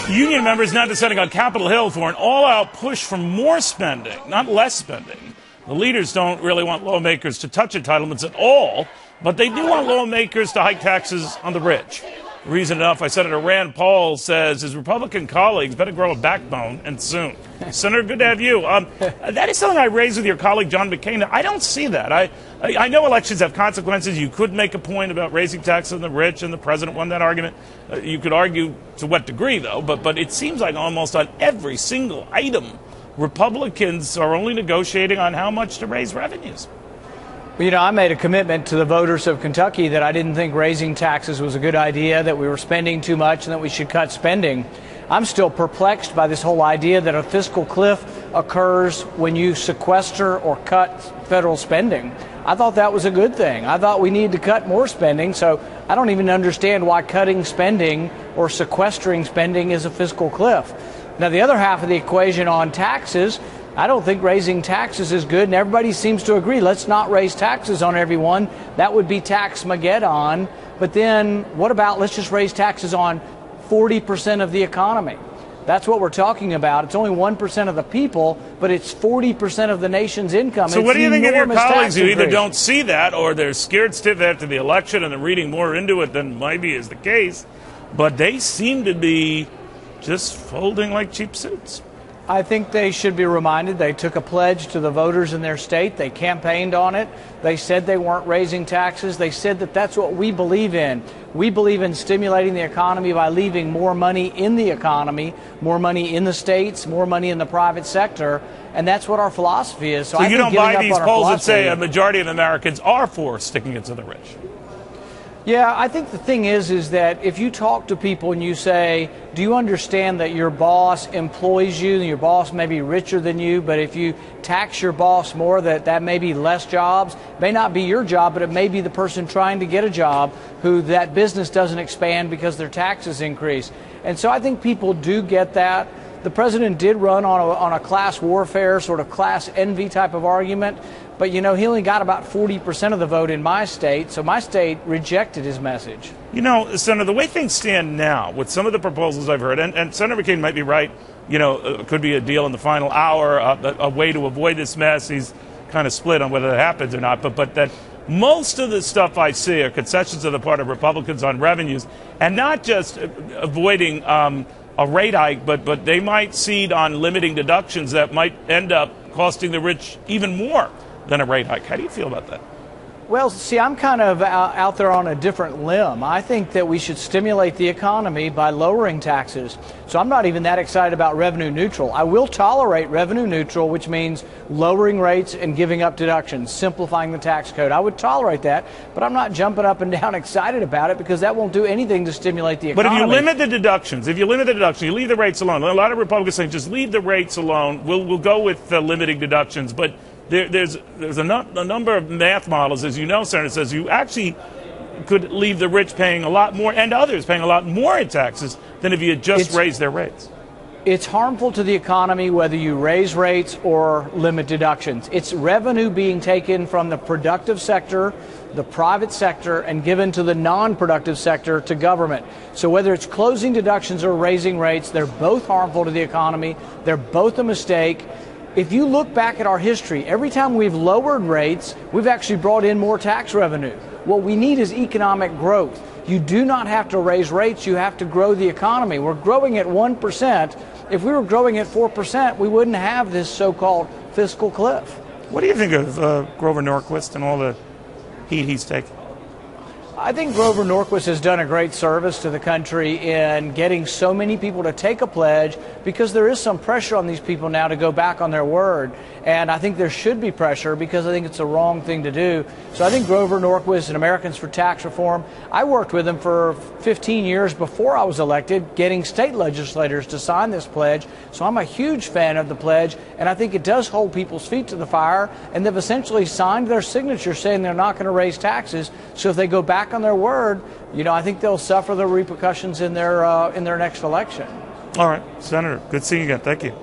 Union members now descending on Capitol Hill for an all-out push for more spending, not less spending. The leaders don't really want lawmakers to touch entitlements at all, but they do want lawmakers to hike taxes on the rich. Reason enough, Senator Rand Paul says his Republican colleagues better grow a backbone, and soon. Senator, good to have you. That is something I raised with your colleague John McCain. I don't see that. I know elections have consequences. You could make a point about raising taxes on the rich, and the president won that argument. You could argue to what degree, though, but it seems like almost on every single item, Republicans are only negotiating on how much to raise revenues. You know, I made a commitment to the voters of Kentucky that I didn't think raising taxes was a good idea, that we were spending too much, and that we should cut spending. I'm still perplexed by this whole idea that a fiscal cliff occurs when you sequester or cut federal spending. I thought that was a good thing. I thought we needed to cut more spending, so I don't even understand why cutting spending or sequestering spending is a fiscal cliff. Now, the other half of the equation on taxes, I don't think raising taxes is good, and everybody seems to agree. Let's not raise taxes on everyone. That would be tax-mageddon. But then what about let's just raise taxes on 40% of the economy? That's what we're talking about. It's only 1% of the people, but it's 40% of the nation's income. So what do you think of your colleagues who either don't see that or they're scared stiff after the election and they're reading more into it than maybe is the case, but they seem to be just folding like cheap suits? I think they should be reminded they took a pledge to the voters in their state. They campaigned on it. They said they weren't raising taxes. They said that that's what we believe in. We believe in stimulating the economy by leaving more money in the economy, more money in the states, more money in the private sector, and that's what our philosophy is. So you don't buy these polls that say a majority of Americans are for sticking it to the rich? Yeah, I think the thing is that if you talk to people and you say, do you understand that your boss employs you and your boss may be richer than you, but if you tax your boss more, that may be less jobs, it may not be your job, but it may be the person trying to get a job who that business doesn't expand because their taxes increase. And so I think people do get that. The president did run on a class warfare, sort of class envy type of argument. But, you know, he only got about 40% of the vote in my state, so my state rejected his message. You know, Senator, the way things stand now, with some of the proposals I've heard, and Senator McCain might be right, you know, it could be a deal in the final hour, a way to avoid this mess. He's kind of split on whether that happens or not, but that most of the stuff I see are concessions on the part of Republicans on revenues, and not just avoiding a rate hike, but they might cede on limiting deductions that might end up costing the rich even more than a rate hike. How do you feel about that? Well, see, I'm kind of out there on a different limb. I think that we should stimulate the economy by lowering taxes. So I'm not even that excited about revenue neutral. I will tolerate revenue neutral, which means lowering rates and giving up deductions, simplifying the tax code. I would tolerate that, but I'm not jumping up and down excited about it because that won't do anything to stimulate the economy. But if you limit the deductions, you leave the rates alone. A lot of Republicans say just leave the rates alone. We'll go with limiting deductions, but there's a number of math models, as you know, Senator, says you actually could leave the rich paying a lot more and others paying a lot more in taxes than if you had just raised their rates. It's harmful to the economy whether you raise rates or limit deductions. It's revenue being taken from the productive sector, the private sector, and given to the non-productive sector, to government. So whether it's closing deductions or raising rates, they're both harmful to the economy. They're both a mistake. If you look back at our history, every time we've lowered rates, we've actually brought in more tax revenue. What we need is economic growth. You do not have to raise rates, you have to grow the economy. We're growing at 1%. If we were growing at 4%, we wouldn't have this so-called fiscal cliff. What do you think of Grover Norquist and all the heat he's taken? I think Grover Norquist has done a great service to the country in getting so many people to take a pledge, because there is some pressure on these people now to go back on their word. And I think there should be pressure because I think it's the wrong thing to do. So I think Grover Norquist and Americans for Tax Reform, I worked with him for 15 years before I was elected, getting state legislators to sign this pledge. So I'm a huge fan of the pledge, and I think it does hold people's feet to the fire, and they've essentially signed their signature saying they're not going to raise taxes. So if they go back on their word, you know, I think they'll suffer the repercussions in their next election. All right, Senator, good seeing you again. Thank you.